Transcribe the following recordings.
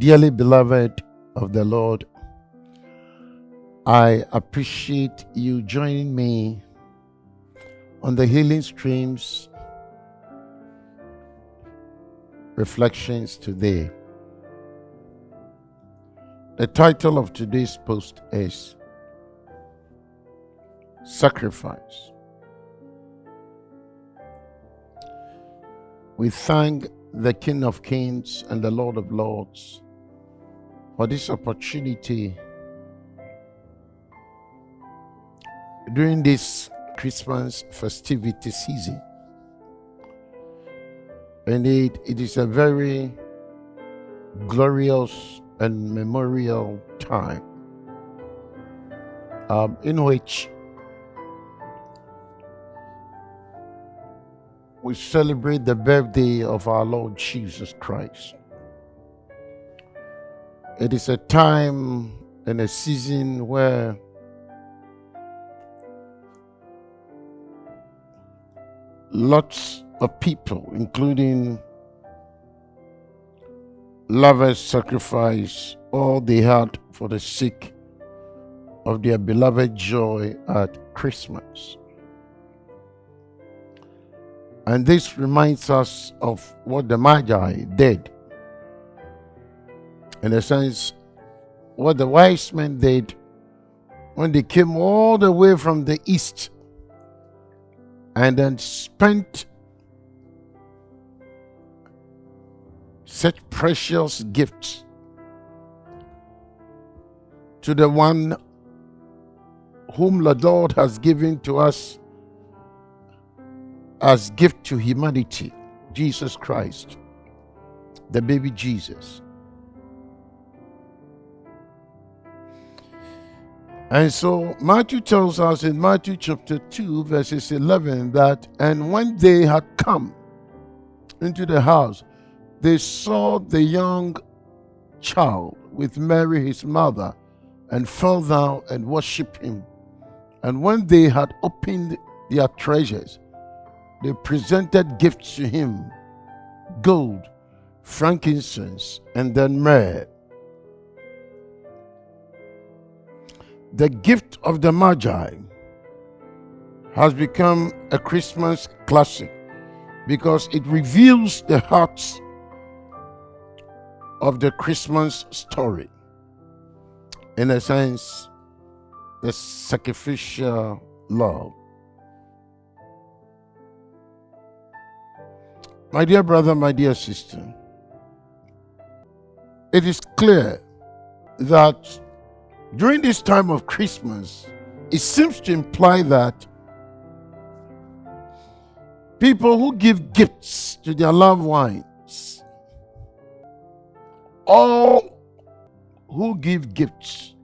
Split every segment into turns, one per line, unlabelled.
Dearly beloved of the Lord, I appreciate you joining me on the Healing Streams reflections today. The title of today's post is Sacrifice. We thank the King of Kings and the Lord of Lords for this opportunity during this Christmas festivity season. Indeed, it is a very glorious and memorial time in which we celebrate the birthday of our Lord Jesus Christ. It is a time and a season where lots of people, including lovers, sacrifice all they had for the sake of their beloved joy at Christmas. And this reminds us of what the Magi did. In a sense, what the wise men did when they came all the way from the east and then spent such precious gifts to the one whom the Lord has given to us as gift to humanity, Jesus Christ, the baby Jesus. And so Matthew tells us in Matthew chapter 2 verses 11 that, and when they had come into the house, they saw the young child with Mary his mother, and fell down and worshipped him. And when they had opened their treasures, they presented gifts to him, gold, frankincense, and then myrrh. The gift of the Magi has become a Christmas classic because it reveals the hearts of the Christmas story. In a sense, the sacrificial love. My dear brother, my dear sister, it is clear that during this time of Christmas, it seems to imply that people who give gifts to their loved ones, all who give gifts,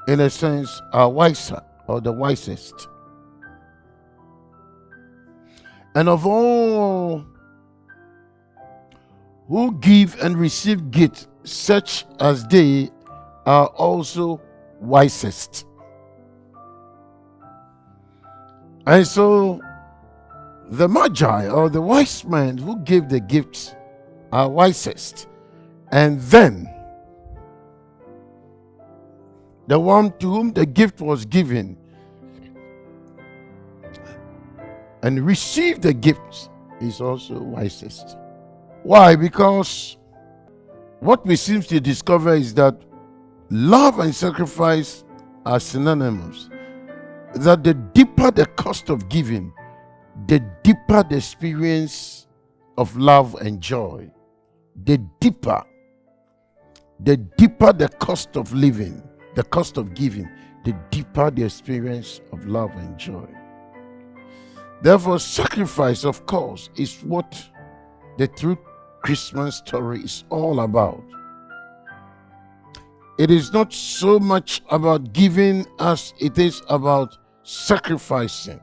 in a sense, are wiser or the wisest. And of all who give and receive gifts, such as they are also wisest. And so the Magi or the wise men who gave the gifts are wisest. And then the one to whom the gift was given and received the gift is also wisest. Why? Because what we seem to discover is that love and sacrifice are synonymous. That the deeper the cost of giving, the deeper the experience of love and joy. The deeper the cost of living, the cost of giving, the deeper the experience of love and joy. Therefore, sacrifice, of course, is what the true Christmas story is all about. It is not so much about giving as it is about sacrificing.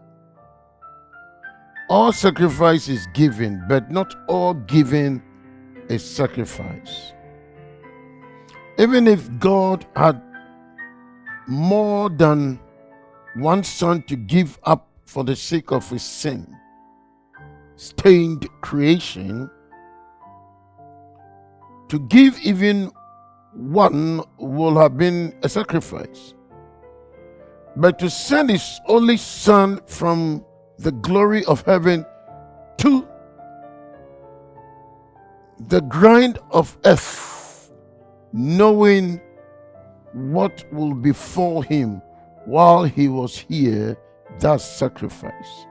All sacrifice is given, but not all giving is sacrifice. Even if God had more than one son to give up for the sake of his sin-stained creation, To give even one will have been a sacrifice. But to send his only Son from the glory of heaven to the grind of earth, knowing what will befall him while he was here, that's sacrifice.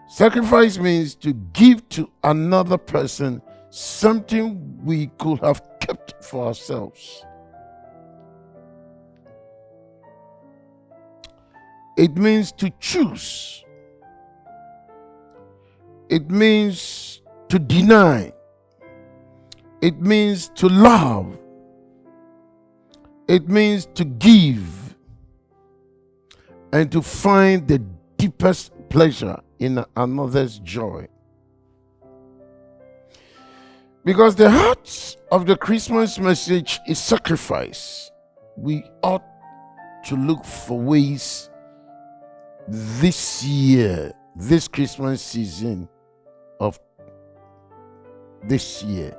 Sacrifice means to give to another person something we could have kept for ourselves. It means to choose. It means to deny. It means to love. It means to give and to find the deepest pleasure in another's joy. Because the heart of the Christmas message is sacrifice, we ought to look for ways this year, this Christmas season of this year,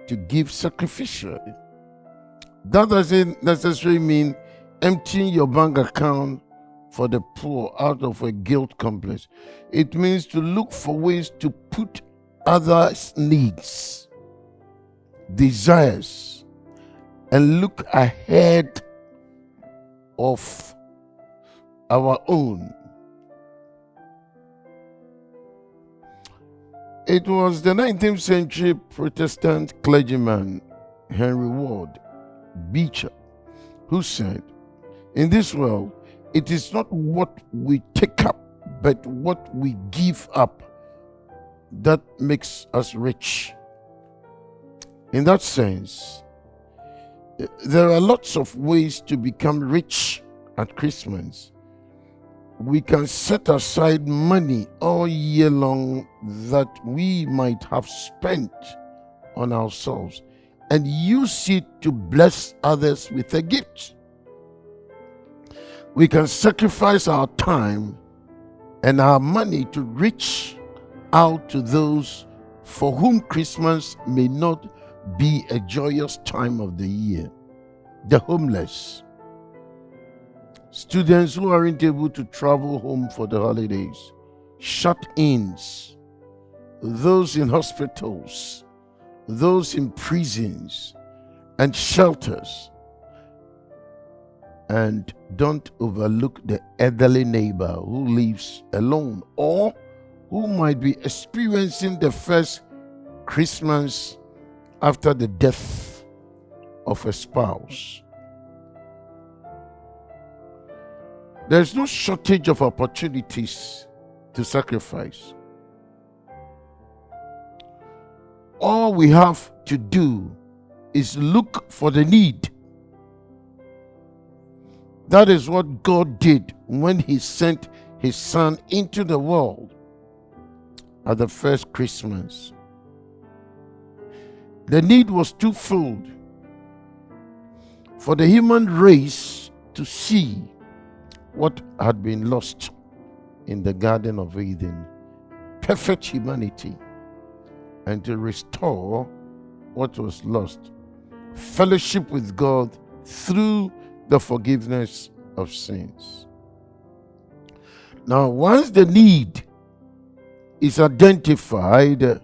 to give sacrificially. That doesn't necessarily mean emptying your bank account for the poor out of a guilt complex. It means to look for ways to put others' needs, desires, and look ahead of our own. It was the 19th century Protestant clergyman Henry Ward Beecher who said, "In this world, it is not what we take up, but what we give up that makes us rich." In that sense, there are lots of ways to become rich at Christmas. We can set aside money all year long that we might have spent on ourselves and use it to bless others with a gift. We can sacrifice our time and our money to reach out to those for whom Christmas may not be a joyous time of the year. The homeless, students who aren't able to travel home for the holidays, shut-ins, those in hospitals, those in prisons and shelters. And don't overlook the elderly neighbor who lives alone or who might be experiencing the first Christmas after the death of a spouse. There's no shortage of opportunities to sacrifice. All we have to do is look for the need. That is what God did when He sent His Son into the world at the first Christmas. The need was twofold: for the human race to see what had been lost in the Garden of Eden, perfect humanity, and to restore what was lost, fellowship with God through the forgiveness of sins. Now, once the need is identified,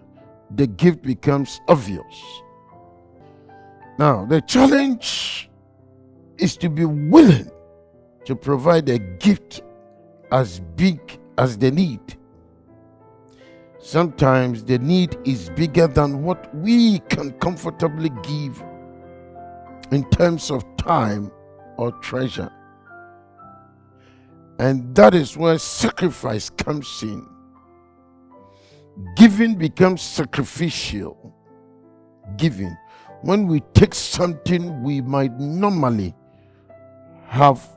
the gift becomes obvious. Now, the challenge is to be willing to provide a gift as big as the need. Sometimes the need is bigger than what we can comfortably give in terms of time or treasure. And that is where sacrifice comes in. Giving becomes sacrificial. Giving, when we take something we might normally have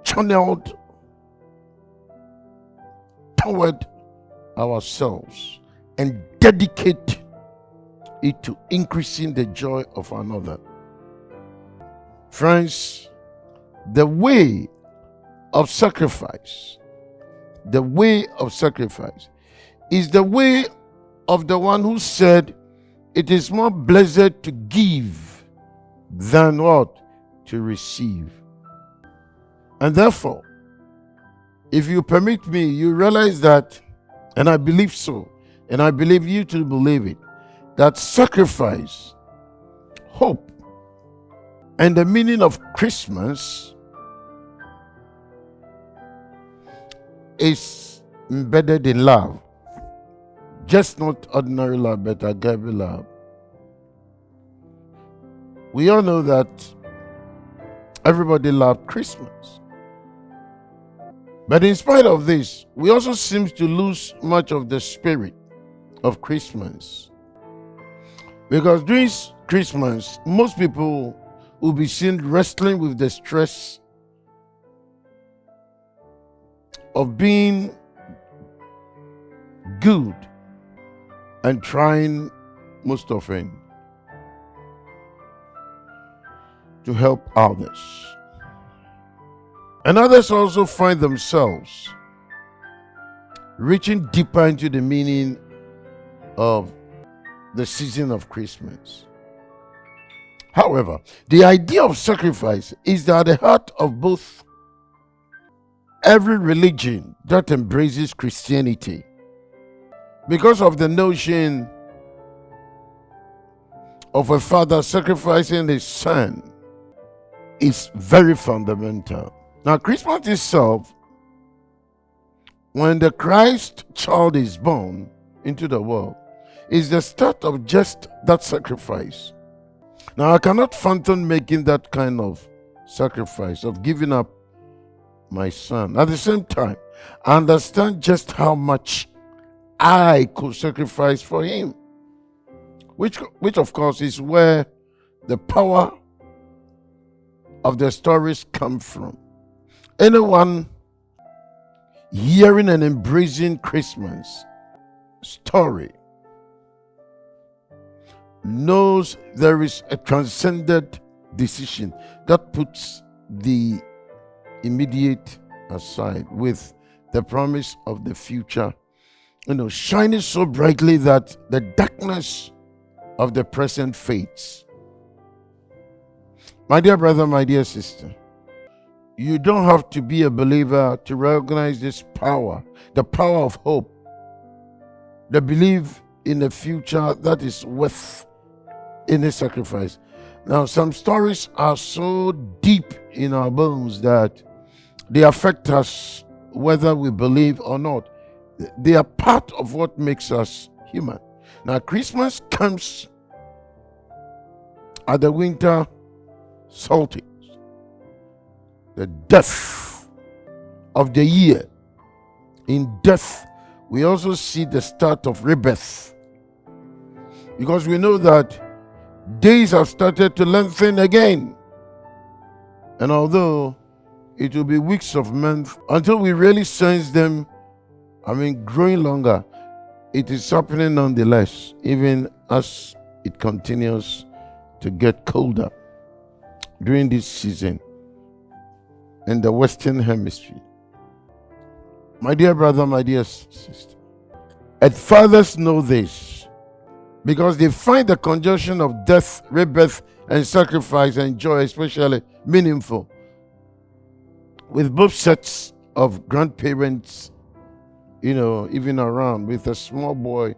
channeled toward ourselves and dedicate it to increasing the joy of another. Friends, the way of sacrifice is the way of the one who said, it is more blessed to give than what? To receive. And therefore, if you permit me, you realize that, and I believe so, and I believe you to believe it, that sacrifice, hope, and the meaning of Christmas is embedded in love. Just not ordinary love, but agape love. We all know that everybody loves Christmas. But in spite of this, we also seem to lose much of the spirit of Christmas. Because during Christmas, most people will be seen wrestling with the stress of being good and trying most often to help others. And others also find themselves reaching deeper into the meaning of the season of Christmas. However, the idea of sacrifice is at the heart of both every religion that embraces Christianity, because of the notion of a father sacrificing his son is very fundamental. Now, Christmas itself, when the Christ child is born into the world, is the start of just that sacrifice. Now, I cannot fathom making that kind of sacrifice of giving up my son. At the same time, I understand just how much I could sacrifice for him, which of course is where the power of the stories come from. Anyone hearing and embracing Christmas story knows there is a transcendent decision that puts the immediate aside with the promise of the future, shining so brightly that the darkness of the present fades. My dear brother, my dear sister, you don't have to be a believer to recognize this power, the power of hope, the belief in a future that is worth any sacrifice. Now, some stories are so deep in our bones that they affect us whether we believe or not. They are part of what makes us human. Now, Christmas comes at the winter solstice, the death of the year. In death, we also see the start of rebirth, because we know that days have started to lengthen again. And although it will be weeks of months until we really sense them, growing longer, it is happening nonetheless, even as it continues to get colder during this season in the Western Hemisphere. My dear brother, my dear sister, and fathers know this because they find the conjunction of death, rebirth, and sacrifice and joy especially meaningful, with both sets of grandparents, even around, with a small boy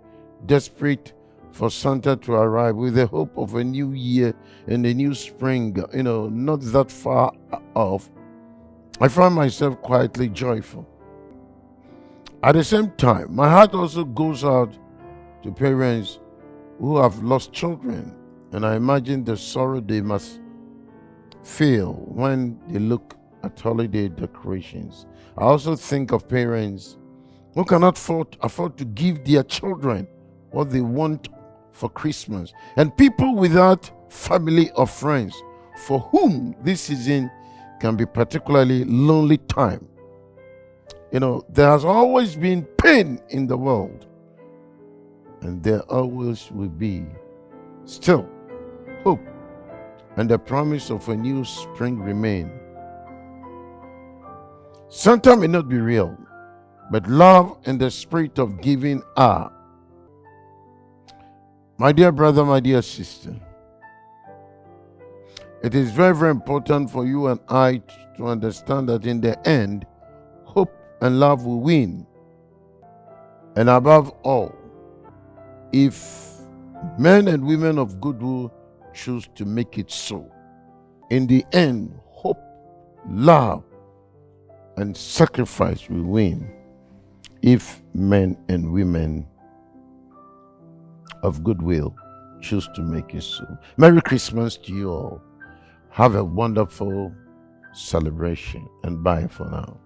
desperate for Santa to arrive with the hope of a new year and a new spring, not that far off. I find myself quietly joyful. At the same time, my heart also goes out to parents who have lost children, and I imagine the sorrow they must feel when they look at holiday decorations. I also think of parents who cannot afford to give their children what they want for Christmas, and people without family or friends for whom this season can be particularly lonely time. There has always been pain in the world, and there always will be. Still, hope and the promise of a new spring remain. Santa may not be real, but love and the spirit of giving are. My dear brother, my dear sister, it is very, very important for you and I to understand that in the end, hope and love will win. And above all, if men and women of goodwill choose to make it so, in the end, hope, love, and sacrifice will win if men and women of goodwill choose to make it so. Merry Christmas to you all. Have a wonderful celebration, and bye for now.